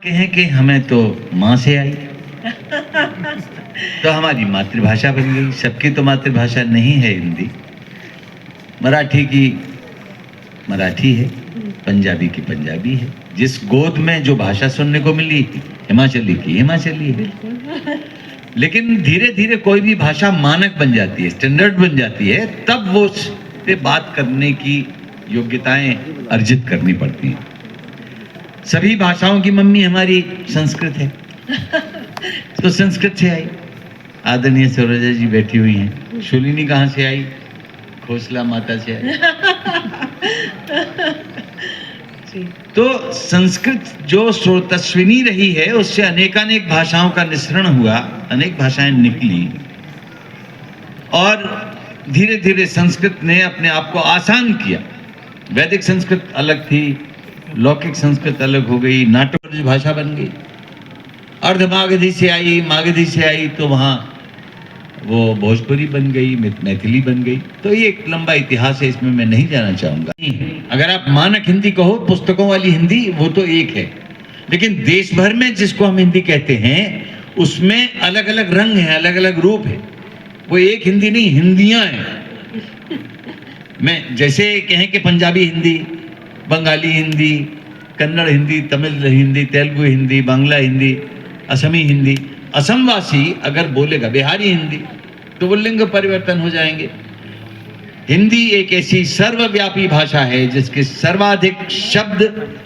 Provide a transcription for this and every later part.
कहें कि हमें तो माँ से आई तो हमारी मातृभाषा बन गई। सबकी तो मातृभाषा नहीं है हिंदी, मराठी की मराठी है, पंजाबी की पंजाबी है। जिस गोद में जो भाषा सुनने को मिली हिमाचली की हिमाचली है। लेकिन धीरे धीरे कोई भी भाषा मानक बन जाती है, स्टैंडर्ड बन जाती है, तब वो उससे बात करने की योग्यताएं अर्जित करनी पड़ती हैं। सभी भाषाओं की मम्मी हमारी संस्कृत है, तो संस्कृत से आई। आदरणीय सरोजा जी बैठी हुई हैं। शूलिनी कहाँ से आई? खोसला माता से आई। तो संस्कृत जो स्रोतस्विनी रही है, उससे अनेकानेक भाषाओं का मिश्रण हुआ, अनेक भाषाएं निकली और धीरे धीरे संस्कृत ने अपने आप को आसान किया। वैदिक संस्कृत अलग थी, लौकिक संस्कृत अलग हो गई, नाटक भाषा बन गई। अर्धमागधी से आई, मागधी से आई तो वहाँ वो भोजपुरी बन गई, मैथिली बन गई। तो ये एक लंबा इतिहास है, इसमें मैं नहीं जाना चाहूँगा। अगर आप मानक हिंदी कहो, पुस्तकों वाली हिंदी, वो तो एक है, लेकिन देश भर में जिसको हम हिंदी कहते हैं उसमें अलग अलग रंग हैं, अलग अलग रूप है। वो एक हिंदी नहीं, हिंदियाँ हैं। मैं जैसे कहें कि पंजाबी हिंदी, बंगाली हिंदी, कन्नड़ हिंदी, तमिल हिंदी, तेलुगु हिंदी, बांग्ला हिंदी, असमी हिंदी। असमवासी अगर बोलेगा बिहारी हिंदी तो वो लिंग परिवर्तन हो जाएंगे। हिंदी एक ऐसी सर्वव्यापी भाषा है जिसके सर्वाधिक शब्द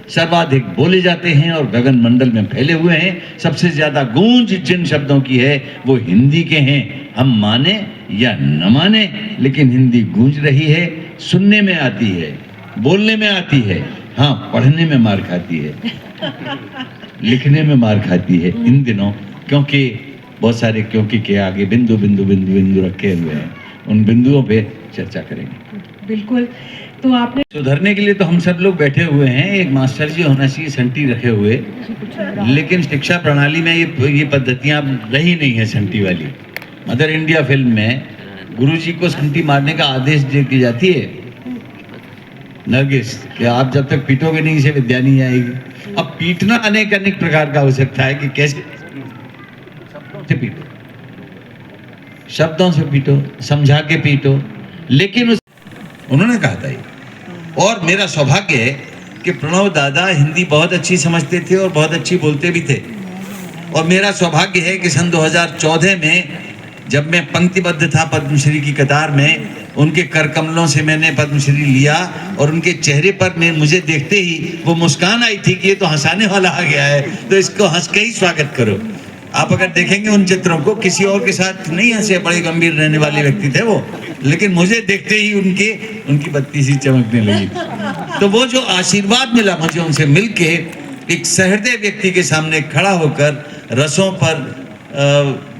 सर्वाधिक बोले जाते हैं और गगन मंडल में फैले हुए हैं। सबसे ज्यादा गूंज जिन शब्दों की है वो हिंदी के हैं। हम माने या न माने, लेकिन हिंदी गूंज रही है, सुनने में आती है, बोलने में आती है। हाँ, पढ़ने में मार खाती है, लिखने में मार खाती है इन दिनों, क्योंकि बहुत सारे क्योंकि के आगे बिंदु बिंदु बिंदु बिंदु रखे हुए हैं। उन बिंदुओं पे चर्चा करेंगे। बिल्कुल। तो आपने सुधरने के लिए तो हम सब लोग बैठे हुए हैं। एक मास्टर जी होना चाहिए संटी रखे हुए, लेकिन शिक्षा प्रणाली में ये पद्धतियां रही नहीं है संटी वाली। मदर इंडिया फिल्म में गुरुजी को संटी मारने का आदेश दी जाती है, नरगिस, कि आप जब तक पीटोगे नहीं इसे विद्या नहीं आएगी। अब पीटना अनेक अनेक प्रकार का हो सकता है कि कैसे से पीटो, शब्दों से पीटो, समझा के पीटो, लेकिन उन्होंने कहा था ये। और मेरा सौभाग्य है कि प्रणव दादा हिंदी बहुत अच्छी समझते थे और बहुत अच्छी बोलते भी थे। और मेरा सौभाग्य है कि सन 2014 में जब मैं पंक्तिबद्ध था पद्मश्री की कतार में, उनके कर कमलों से मैंने पद्मश्री लिया और उनके चेहरे पर मुझे देखते ही वो मुस्कान आई थी कि ये तो हंसाने वाला आ गया है, तो इसको हंस के ही स्वागत करो। आप अगर देखेंगे उन चित्रों को, किसी और के साथ नहीं हंसे, बड़े गंभीर रहने वाले व्यक्ति थे वो, लेकिन मुझे देखते ही उनकी बत्ती सी चमकने लगी। तो वो जो आशीर्वाद मिला मुझे उनसे मिलके, एक सहृदय व्यक्ति के सामने खड़ा होकर रसों पर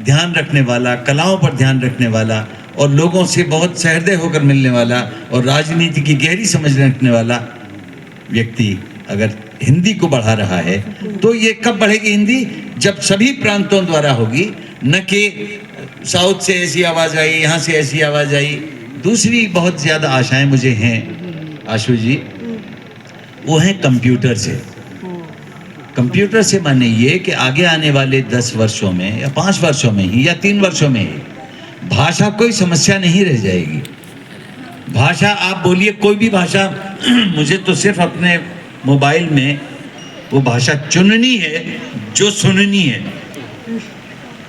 ध्यान रखने वाला, कलाओं पर ध्यान रखने वाला और लोगों से बहुत सहृदय होकर मिलने वाला और राजनीति की गहरी समझ रखने वाला व्यक्ति अगर हिंदी को बढ़ा रहा है, तो ये कब बढ़ेगी हिंदी? जब सभी प्रांतों द्वारा होगी, न कि साउथ से ऐसी आवाज आई, यहाँ से ऐसी आवाज आई। दूसरी बहुत ज्यादा आशाएं मुझे हैं आशु जी, वो है कंप्यूटर से। कंप्यूटर से माने ये कि आगे आने वाले 10 वर्षों में या 5 वर्षों में ही या 3 वर्षों में ही भाषा कोई समस्या नहीं रह जाएगी। भाषा आप बोलिए कोई भी भाषा, मुझे तो सिर्फ अपने मोबाइल में वो भाषा चुननी है जो सुननी है।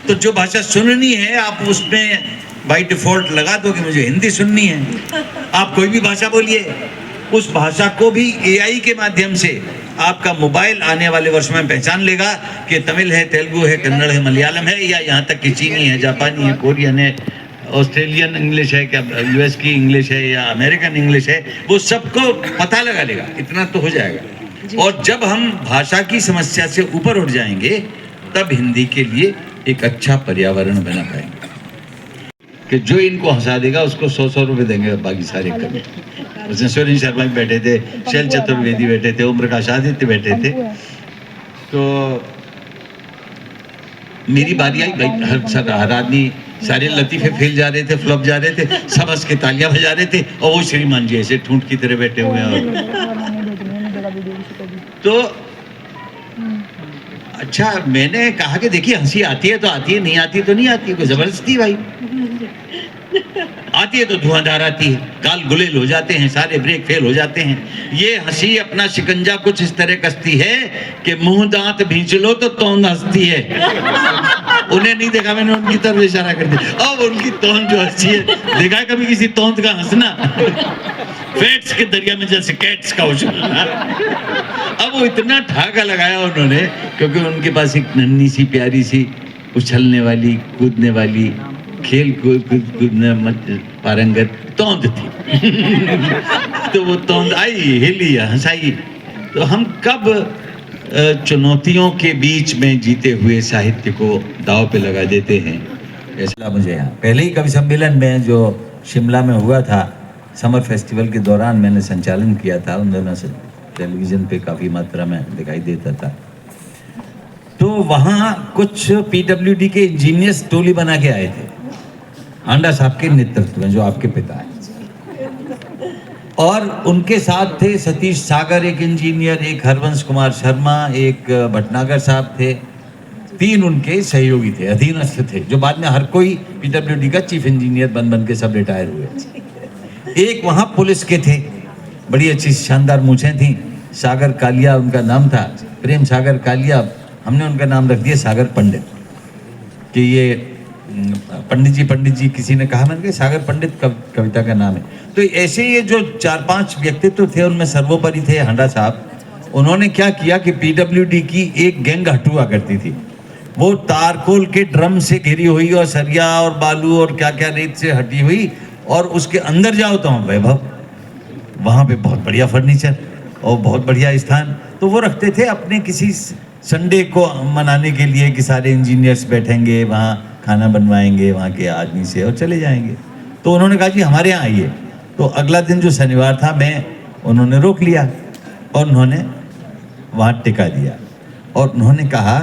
तो जो भाषा सुननी है आप उसमें बाय डिफॉल्ट लगा दो कि मुझे हिंदी सुननी है। आप कोई भी भाषा बोलिए, उस भाषा को भी एआई के माध्यम से आपका मोबाइल आने वाले वर्षों में पहचान लेगा कि तमिल है, तेलुगु है, कन्नड़ है, मलयालम है, या यहाँ तक कि चीनी है, जापानी है, कोरियन है, ऑस्ट्रेलियन इंग्लिश है, क्या यूएस की इंग्लिश है या अमेरिकन इंग्लिश है, वो सबको पता लगा लेगा। इतना तो हो जाएगा। और जब हम भाषा की समस्या से ऊपर उठ जाएंगे, तब हिंदी के लिए एक अच्छा पर्यावरण बना पाएंगे कि जो इनको हंसा देगा उसको 100 रुपए देंगे, बाकी सारे कभी। उसमें सुरेश शर्मा बैठे थे, शैल चतुर्वेदी बैठे थे, ओम प्रकाश आदित्य बैठे थे। तो मेरी बारी आई, भाई हर आदमी, सारे लतीफे फेल जा रहे थे, फ्लॉप जा रहे थे, सब हंस के तालियां बजा रहे थे, और वो श्रीमान जी ऐसे ठूंठ की तरह बैठे हुए हैं। तो अच्छा, मैंने कहा कि देखिए हंसी आती है तो आती है, नहीं आती तो नहीं आती है, कोई जबरदस्ती भाई। आती है तो धुआंधार आती है, गाल गुलेल हो जाते हैं, सारे ब्रेक फेल हो जाते हैं। ये हंसी अपना शिकंजा कुछ इस तरह कसती है कि मुंह दांत भींच लो तो तौंद हंसती है। उन्हें नहीं देखा मैंने, उनकी तरफ इशारा कर दिया। अब उनकी तौंद जो हंसी है, देखा है कभी किसी तौंद का हंसना? फैट्स के दरिया में जैसे कैट्स का उछलना। अब वो इतना ठाका लगाया उन्होंने, क्योंकि उनके पास एक नन्ही सी प्यारी सी उछलने वाली, कूदने वाली, खेल कूदने पारंगत तौंद थी। तो वो तौंद आई, हिली, हंसाई। तो हम कब चुनौतियों के बीच में जीते हुए साहित्य को दांव पे लगा देते हैं। ऐसा मुझे यहाँ पहले ही कवि सम्मेलन में जो शिमला में हुआ था, समर फेस्टिवल के दौरान मैंने संचालन किया था। उन दोनों से टेलीविज़न पे काफ़ी मात्रा में दिखाई देता था। तो वहाँ कुछ पीडब्ल्यूडी के इंजीनियर्स टोली बना के आए थे, हांडा साहब के नेतृत्व में, जो आपके पिता हैं। और उनके साथ थे सतीश सागर एक इंजीनियर, एक हरवंश कुमार शर्मा, एक भटनागर साहब थे। 3 उनके सहयोगी थे, अधीनस्थ थे, जो बाद में हर कोई पीडब्ल्यूडी का चीफ इंजीनियर बन के सब रिटायर हुए। एक वहाँ पुलिस के थे, बड़ी अच्छी शानदार मूछें थी, सागर कालिया उनका नाम था, प्रेम सागर कालिया। हमने उनका नाम रख दिया सागर पंडित, कि ये पंडित जी किसी ने कहा, मैंने कहा सागर पंडित कविता का नाम है। तो ऐसे ये जो 4-5 व्यक्तित्व थे, उनमें सर्वोपरि थे हांडा साहब। उन्होंने क्या किया कि पीडब्ल्यूडी की एक गैंग हटुआ करती थी, वो तारकोल के ड्रम से घिरी हुई और सरिया और बालू और क्या क्या रेत से हटी हुई, और उसके अंदर जाओ तो वैभव, वहाँ पे बहुत बढ़िया फर्नीचर और बहुत बढ़िया स्थान। तो वो रखते थे अपने किसी संडे को मनाने के लिए कि सारे इंजीनियर्स बैठेंगे वहाँ, खाना बनवाएंगे वहाँ के आदमी से और चले जाएंगे। तो उन्होंने कहा जी हमारे यहाँ आइए। तो अगला दिन जो शनिवार था, उन्होंने रोक लिया और उन्होंने वहाँ टिका दिया। और उन्होंने कहा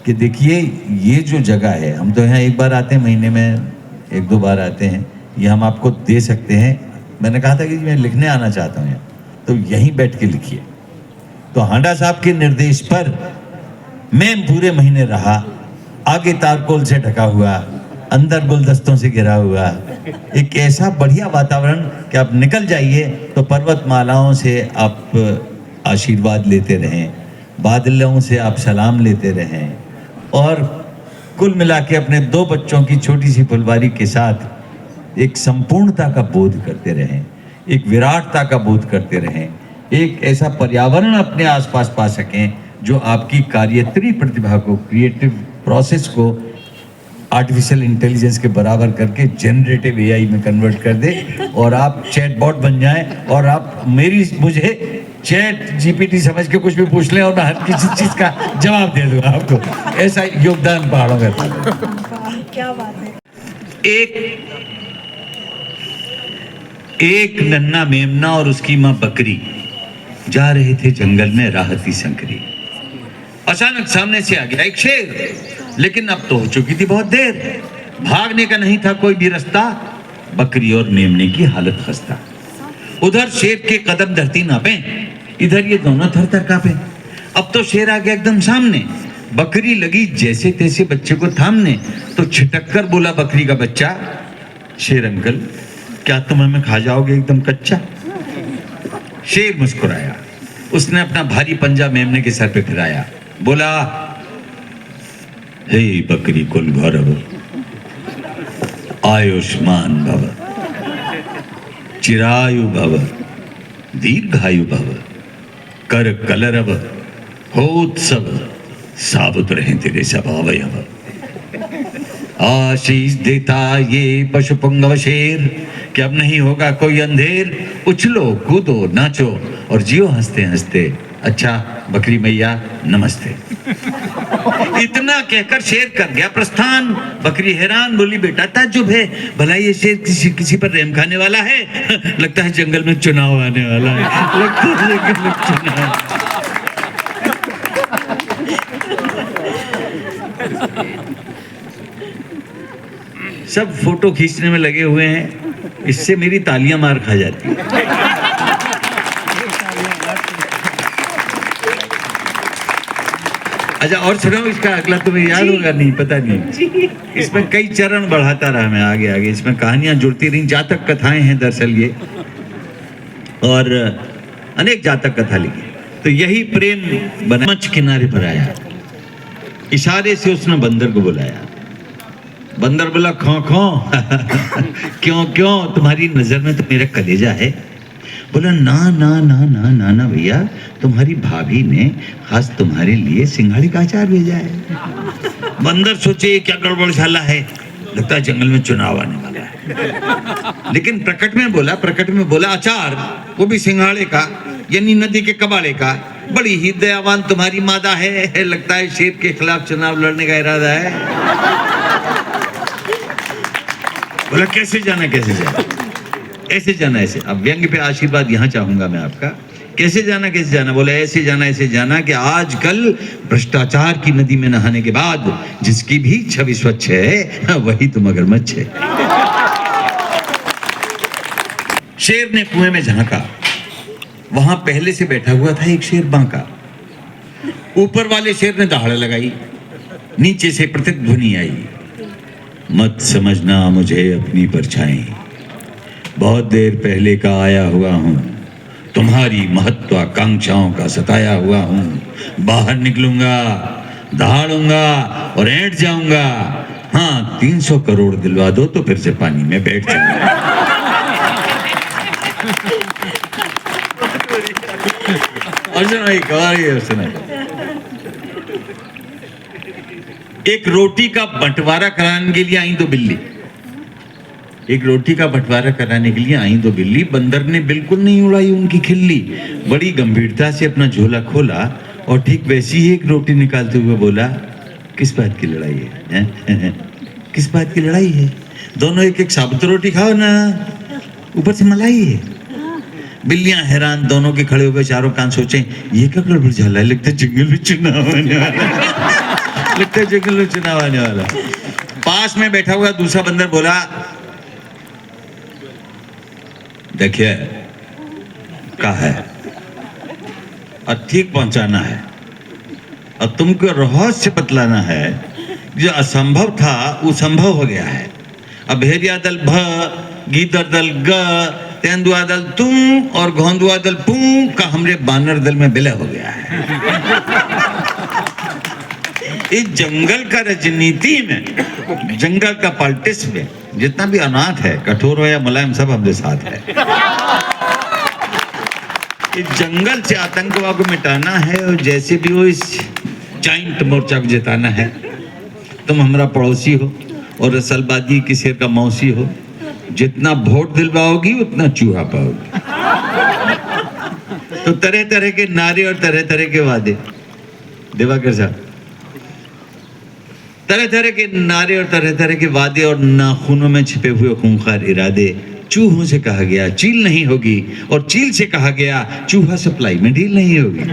कि देखिए ये जो जगह है, हम तो यहाँ एक बार आते हैं, महीने में 1-2 बार आते हैं, ये हम आपको दे सकते हैं। मैंने कहा था कि मैं लिखने आना चाहता हूँ यहाँ, तो यहीं बैठ के लिखिए। तो हांडा साहब के निर्देश पर मैं पूरे महीने रहा, आगे तारकोल से ढका हुआ, अंदर गुलदस्तों से घिरा हुआ, एक ऐसा बढ़िया वातावरण कि आप निकल जाइए तो पर्वतमालाओं से आप आशीर्वाद लेते रहें, बादलों से आप सलाम लेते रहें, और कुल मिला के अपने 2 बच्चों की छोटी सी फुलवारी के साथ एक संपूर्णता का बोध करते रहें, एक विराटता का बोध करते रहें, एक ऐसा पर्यावरण अपने आसपास पा सकें जो आपकी कार्यत्री प्रतिभा को, क्रिएटिव प्रोसेस को आर्टिफिशियल इंटेलिजेंस के बराबर करके जनरेटिव एआई में कन्वर्ट कर दे, और आप चैटबॉट बन जाएं, और आप मुझे चैट जीपीटी समझ के कुछ भी पूछ लें और मैं हर किसी चीज का जवाब दे दूंगा आपको। ऐसा योगदान पहाड़ों का। क्या बात है। एक नन्हा मेमना और उसकी माँ बकरी जा रहे थे जंगल में राहती संकरी। अचानक सामने से आ गया एक शेर, लेकिन अब तो हो चुकी थी बहुत देर, भागने का नहीं था कोई भी रास्ता, बकरी और मेमने की हालत खस्ता। उधर शेर के कदम धरती नापे, इधर ये दोनों थर थर कांपे। अब तो शेर आ गया एकदम सामने, बकरी लगी जैसे तैसे बच्चे को थामने, तो छिटक कर बोला बकरी का बच्चा, शेर अंकल क्या तुम हमें खा जाओगे एकदम कच्चा? शेर मुस्कुराया, उसने अपना भारी पंजा मेमने के सर पे फिराया, बोला, हे बकरी कुल गौरव, आयुष्मान भव, चिरायु भव, दीर्घायु भव, कर कलरव, होत्सव, साबुत रहे तेरे सब अवयव। आशीष देता ये पशु पुंगव शेर कि अब नहीं होगा कोई अंधेर, उछलो कूदो नाचो और जियो हंसते हंसते, अच्छा बकरी मैया नमस्ते। इतना कहकर शेर कर गया प्रस्थान। बकरी हैरान, बोली बेटा ताज्जुब है, भला ये शेर किसी पर रहम खाने वाला है? लगता है जंगल में चुनाव आने वाला है, लगता है जंगल में चुनाव। सब फोटो खींचने में लगे हुए हैं, इससे मेरी तालियां मार खा जाती है। अच्छा और सुनाओ, इसका अगला तुम्हें याद होगा नहीं, पता नहीं। जी इसमें कई चरण बढ़ाता रहा मैं आगे आगे, इसमें कहानियां जुड़ती रही, जातक कथाएं हैं दरअसल ये, और अनेक जातक कथा लिखी। तो यही प्रेम बना। मंच किनारे पर आया, इशारे से उसने बंदर को बुलाया। बंदर बोला खो खो क्यों क्यों, तुम्हारी नजर में तो मेरा कलेजा है। बोला ना ना ना ना ना ना भैया, तुम्हारी भाभी ने खास तुम्हारे लिए सिंघाड़े का अचार भेजा है। बंदर सोचे ये क्या गड़बड़ झाला है, लगता है जंगल में चुनाव आने वाला है। लेकिन प्रकट में बोला अचार, वो भी सिंघाड़े का, यानी नदी के कबाड़े का। बड़ी ही दयावान तुम्हारी मादा है, लगता है शेर के खिलाफ चुनाव लड़ने का इरादा है। बोला कैसे जाना ऐसे जाना ऐसे। अब व्यंग पे आशीर्वाद यहाँ चाहूंगा मैं आपका। कैसे जाना? बोला ऐसे जाना कि आजकल भ्रष्टाचार की नदी में नहाने के बाद जिसकी भी छवि स्वच्छ है वही तो मगरमच्छ है। शेर ने कुएं में झांका, वहां पहले से बैठा हुआ था एक शेर बांका। ऊपर वाले शेर ने दहाड़ लगाई, नीचे से प्रतिध्वनि आई, मत समझना मुझे अपनी परछाई, बहुत देर पहले का आया हुआ हूं, तुम्हारी महत्वाकांक्षाओं का सताया हुआ हूं। बाहर निकलूंगा, दहाड़ूंगा और ऐंठ जाऊंगा। हाँ 300 करोड़ दिलवा दो तो फिर से पानी में बैठ जाऊंगा। और सुनो एक और ये सुना, एक रोटी का बंटवारा कराने के लिए आई तो बिल्ली। एक रोटी का बंटवारा कराने के लिए आई तो बिल्ली। बंदर ने बिल्कुल नहीं उड़ाई उनकी खिल्ली, बड़ी गंभीरता से अपना झोला खोला और ठीक वैसी ही एक रोटी निकालते हुए बोला, किस बात की लड़ाई है? किस बात की लड़ाई है? दोनों एक एक साबुत रोटी खाओ ना, ऊपर से मलाई है। बिल्लियां हैरान, दोनों के खड़े हो गए, चारों कान सोचे ये क्या गड़बड़ झाला है, लगता है जंगल में चुनाव आने वाला। लगता है जंगल में चुनाव आने वाला। पास में बैठा हुआ दूसरा बंदर बोला, देखिए क्या है, और ठीक पहुंचाना है, और तुमको रहस्य बतलाना है। जो असंभव था वो संभव हो गया है। अब भेड़िया दल भ, गीदड़ दल ग, तेंदुआ दल तुम और घोंदुआ दल पू का हमरे बानर दल में विलय हो गया है। इस जंगल का राजनीति में, जंगल का पॉलिटिक्स में जितना भी अनाथ है, कठोर हो या मुलायम, सब हमरे साथ है। इस जंगल से आतंकवाद को मिटाना है और जैसे भी हो इस जाइंट मोर्चा को जिताना है। तुम हमारा पड़ोसी हो और असलबाजी की शेर का मौसी हो, जितना वोट दिलवाओगी उतना चूहा पाओगी। तो तरह तरह के नारे और तरह तरह के वादे, दिवाकर साहब, तरह तरह के नारे और तरह तरह के वादे और नाखूनों में छिपे हुए खूंखार इरादे। चूहों से कहा गया चील नहीं होगी, और चील से कहा गया चूहा सप्लाई में ढील नहीं होगी।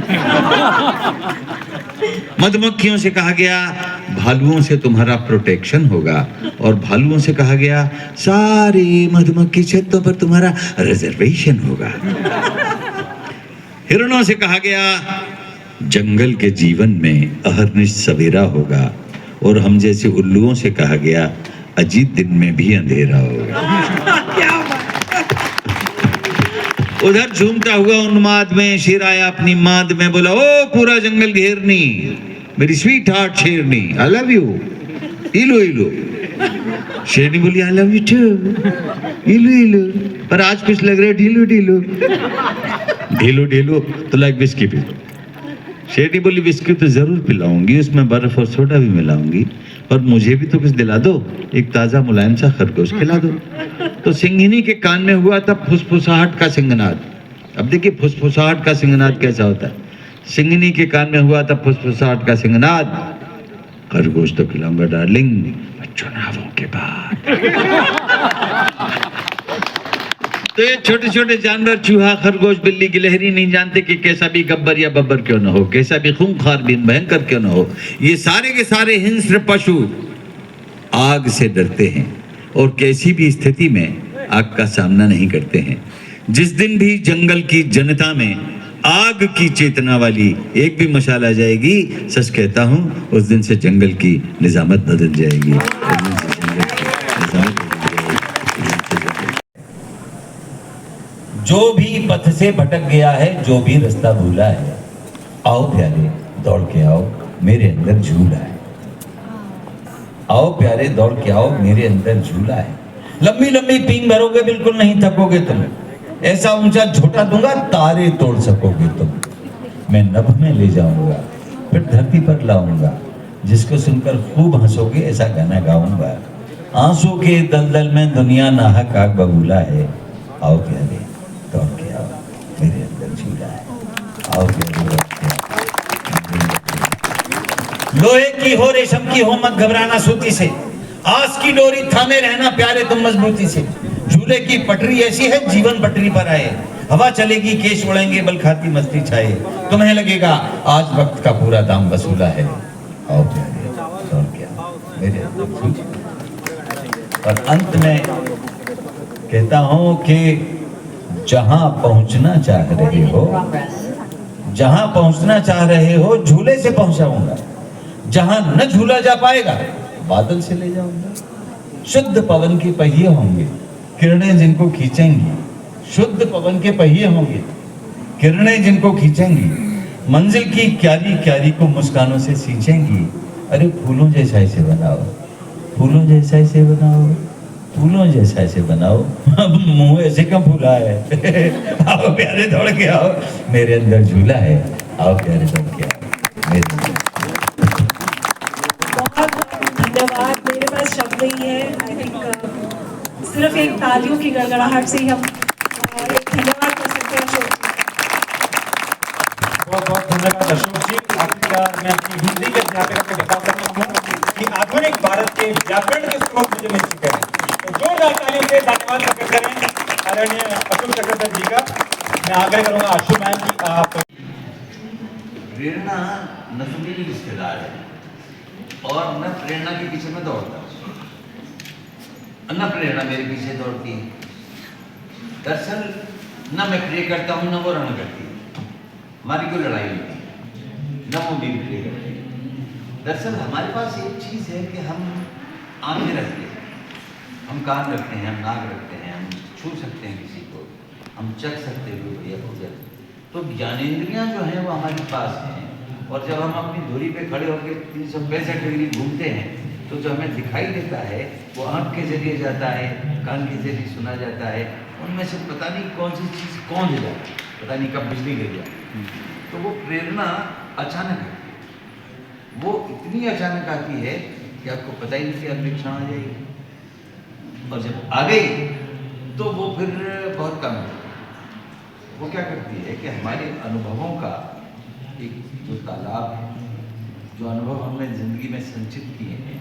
मधुमक्खियों से कहा गया भालुओं से तुम्हारा प्रोटेक्शन होगा, और भालुओं से कहा गया सारे मधुमक्खी क्षेत्रों पर तुम्हारा रिजर्वेशन होगा। हिरणों से कहा गया जंगल के जीवन में अहर्निश सवेरा होगा, और हम जैसे उल्लुओं से कहा गया अजीत दिन में भी अंधेरा होगा। उधर झूमता हुआ उन्माद में शेर आया अपनी माद में, बोला ओ पूरा जंगल घेरनी, मेरी स्वीट हार्ट शेरनी, आई लव यू, इलो इलो। शेरनी बोली आई लव यू टू, इलो इलो, पर आज कुछ लग रहा है ढीलो ढीलो। ढीलो ढीलो तो लाइक विस्की पी लो। शेरनी बोली विस्की तो जरूर पिलाऊंगी, उसमें बर्फ और सोडा भी मिलाऊंगी, पर मुझे भी तो कुछ दिला दो, एक ताजा मुलायम सा खरगोश खिला दो। तो सिंघनी के कान में हुआ था फुसफुसाहट का सिंगनाद। अब देखिए फुसफुसाहट का सिंगनाद कैसा होता है। सिंघनी के कान में हुआ था फुसफुसाहट का सिंगनाद, खरगोश तो खिलाऊंगा डार्लिंग चुनावों के बाद। तो ये छोटे छोटे जानवर, चूहा, खरगोश, बिल्ली, गिलहरी नहीं जानते कि कैसा भी गब्बर या बब्बर क्यों न हो, कैसा भी खूंखार भी भयंकर क्यों न हो, ये सारे के सारे हिंस्र पशु आग से डरते हैं और कैसी भी स्थिति में आग का सामना नहीं करते हैं। जिस दिन भी जंगल की जनता में आग की चेतना वाली एक भी मशाल आ जाएगी, सच कहता हूं उस दिन से जंगल की निजामत बदल जाएगी। उस दिन से जंगल की निजामत बदल जाएगी। जो भी पथ से भटक गया है, जो भी रास्ता भूला है, आओ प्यारे दौड़ के आओ, मेरे अंदर झूला है। आओ प्यारे दौड़ के आओ, मेरे अंदर झूला है। लंबी लंबी पींग भरोगे, बिल्कुल नहीं थकोगे तुम। ऐसा ऊंचा झोटा दूंगा, तारे तोड़ सकोगे तुम। मैं नभ में ले जाऊंगा, फिर धरती पर लाऊंगा, जिसको सुनकर खूब हंसोगे, ऐसा गाना गाऊंगा। आंसू के दलदल में दुनिया नाहक आग बबूला है। आओ प्यारे दौड़ के आओ, मेरे अंदर झूला है। आओ प्यारे दौड़ के आओ। लोहे की हो रेशम की हो, मत घबराना सूती से। आस की डोरी थामे रहना प्यारे तुम मजबूती से। झूले की पटरी ऐसी है, जीवन पटरी पर आए। हवा चलेगी, केश उड़ेंगे, बल खाती मस्ती छाए। तुम्हें लगेगा आज वक्त का पूरा दाम वसूला है। आओ प्यारे दौड़ के आओ, मेरे अंदर झूला है। और अंत में कहता हूं कि जहां पहुंचना चाह रहे हो, जहां पहुंचना चाह रहे हो, झूले से पहुंचाऊंगा। जहां न झूला जा पाएगा, बादल से ले जाऊंगा। शुद्ध पवन के पहिए होंगे, किरणें जिनको खींचेंगी। शुद्ध पवन के पहिए होंगे, किरणें जिनको खींचेंगी। मंजिल की क्यारी क्यारी को मुस्कानों से सींचेंगी। अरे फूलों जैसा इसे बनाओ, फूलों जैसा इसे बनाओ, फूलों जैसा इसे बनाओ। अब मुंह ऐसे कम फूला है। आओ प्यारे दौड़ के आओ, मेरे अंदर झूला है। आओ प्यारे दौड़ के आओ, मेरे अंदर। बहुत धन्यवाद। मेरे पास शब्द नहीं है। आई थिंक सिर्फ एक तालियों की गड़गड़ाहट से ही हम एक धन्यवाद कर सकते हैं अशोक। बहुत बहुत धन्यवाद अशोक जी। आखिरकार मैं अपनी हिंदी के अध्यापक को बता सकता हूँ कि आधुनिक भारत के व्याकरण के स्रोत मुझे मिल चुके हैं। तो जोरदार तालियों से धन्यवाद प्रकट करें आदरणीय अशोक चक्रवर्ती जी का। मैं आग्रह करूंगा आशु मैम की आप। प्रेरणा न तो मेरी रिश्तेदार है और न प्रेरणा के पीछे मैं दौड़ता हूँ, न प्रेरणा मेरे पीछे दौड़ती है। दरअसल न मैं प्रे करता हूँ, न वो रण करती है। हमारी कोई लड़ाई होती है, न वो मेरी प्रे करती है। दरअसल हमारे पास एक चीज़ है कि हम आंखें रखते हैं, हम कान रखते हैं, हम नाक रखते हैं, हम छू सकते हैं किसी को, हम चख सकते हैं भैया उधर। तो ज्ञानेंद्रियां जो हैं वो हमारे पास हैं। और जब हम अपनी धुरी पे खड़े होकर 365 डिग्री घूमते हैं, तो जो हमें दिखाई देता है वो आँख के जरिए जाता है, कान के जरिए सुना जाता है। उनमें से पता नहीं कौन सी चीज़ कौन दे जाती है, पता नहीं कब बिजली गिर जाती। तो वो प्रेरणा अचानक आती है, वो इतनी अचानक आती है कि आपको पता ही नहीं कि अगले क्षण आ जाएगी। और जब आ गई तो वो फिर बहुत कम है। वो क्या करती है कि हमारे अनुभवों का एक जो तालाब है, जो अनुभव हमने जिंदगी में संचित किए हैं,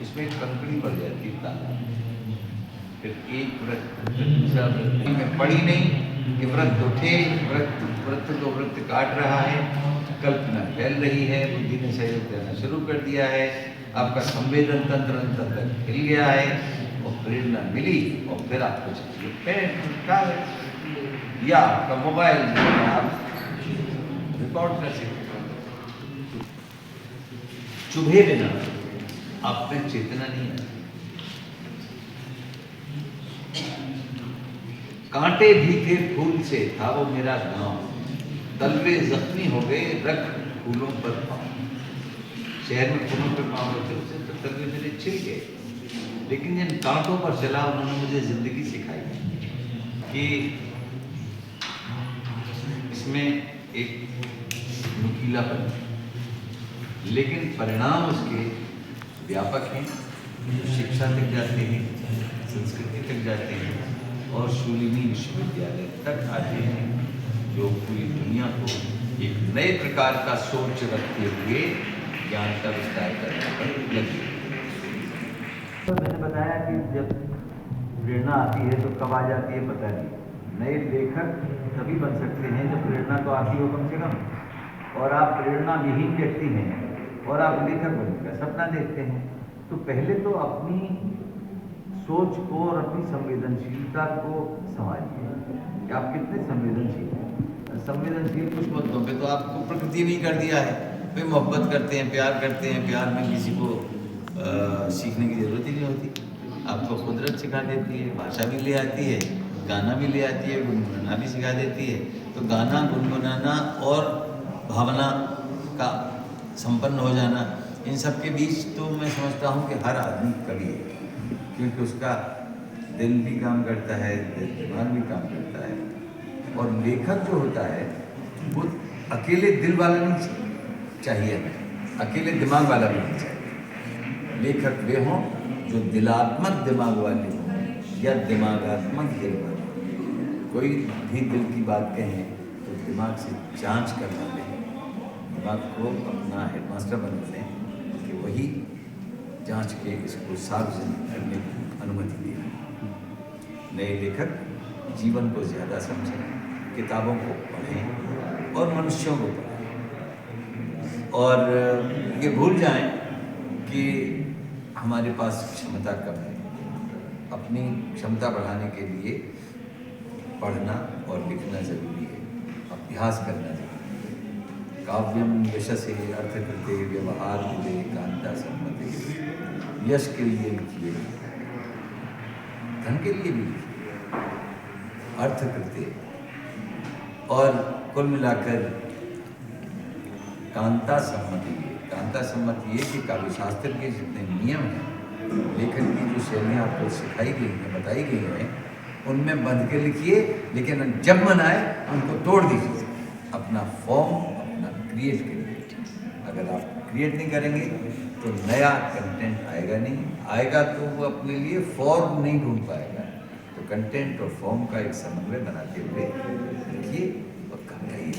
इसमें एक कंकड़ी पड़ जाती है तालाब। फिर एक व्रत, फिर दूसरा व्रत में पड़ी नहीं कि व्रत उठे, व्रत तो व्रत काट रहा है, कल्पना फैल रही है, बुद्धि ने सहयोग देना शुरू कर दिया है, आपका संवेदन तंत्र हिल गया है और प्रेरणा मिली। और फिर आपको चाहिए पेन या आपका मोबाइल, आप रिकॉर्ड कर सकते हो। चुभे बिना आप में चेतना नहीं है। कांटे भी थे फूल से था वो मेरा गांव, तलवे जख्मी हो गए रख फूलों पर पाँव। शहर में फूलों पर पाँव रखते उससे तो तलवे मेरे छिल गए, लेकिन जिन कांटों पर चला उन्होंने मुझे जिंदगी सिखाई कि इसमें एक नुकीलापन, लेकिन परिणाम उसके व्यापक हैं, जो शिक्षा तक जाते हैं, संस्कृति तक जाते हैं और शूलिनी विश्वविद्यालय तक आते हैं, जो पूरी दुनिया को एक नए प्रकार का सोच रखते हुए ज्ञान का विस्तार करने पर लगी। तो मैंने बताया कि जब प्रेरणा आती है तो कब आ जाती है पता नहीं। नए लेखक तभी बन सकते हैं जब प्रेरणा तो आती हो कम से कम। और आप प्रेरणा विहीन व्यक्ति हैं और आप लेखक बनने का सपना देखते हैं, तो पहले तो अपनी सोच को और अपनी संवेदनशीलता को संभालिए कि आप कितने संवेदनशील हैं। संवेदनशील कुछ मुद्दों पे तो आपको प्रकृति नहीं कर दिया है। वे मोहब्बत करते हैं, प्यार में किसी को सीखने की ज़रूरत ही नहीं होती। आपको कुदरत सिखा देती है, भाषा भी ले आती है, गाना भी ले आती है, गुनगुनाना भी सिखा देती है। तो गाना, गुनगुनाना और भावना का संपन्न हो जाना, इन सब के बीच तो मैं समझता हूँ कि हर आदमी कवि है, क्योंकि उसका दिल भी काम करता है, दिमाग भी काम करता है। और लेखक जो होता है वो अकेले दिल वाला नहीं चाहिए, अकेले दिमाग वाला भी नहीं चाहिए। लेखक वे हों जो दिलात्मक दिमाग वाले हों या दिमागात्मक दिल वाले। कोई भी दिल की बात कहें तो दिमाग से जांच करना लें, दिमाग को अपना हेडमास्टर बना लें कि वही जांच के इसको सार्वजनिक करने की अनुमति दें। नए लेखक जीवन को ज़्यादा समझें, किताबों को पढ़ें और मनुष्यों को पढ़ें, और ये भूल जाएं कि हमारे पास क्षमता कम है। अपनी क्षमता बढ़ाने के लिए पढ़ना और लिखना जरूरी है, अभ्यास करना जरूरी है। काव्यम यशसे अर्थकृते व्यवहार मिले कांता सम्मते, यश के लिए लिखिए, धन के लिए भी लिखिए, अर्थकृते। और कुल मिलाकर कांता सम्मति है। कांता सम्मति ये कि काव्य शास्त्र के जितने नियम हैं, लेखन की जो शैलियाँ आपको सिखाई गई हैं, बताई गई हैं, उनमें बंध के लिखिए, लेकिन जब मन आए उनको तोड़ दीजिए, अपना फॉर्म अपना क्रिएट करिए। अगर आप क्रिएट नहीं करेंगे तो नया कंटेंट आएगा नहीं, आएगा तो वो अपने लिए फॉर्म नहीं ढूंढ पाएगा। तो कंटेंट और फॉर्म का एक समन्वय बनाते हुए लिखिए और कविताइए।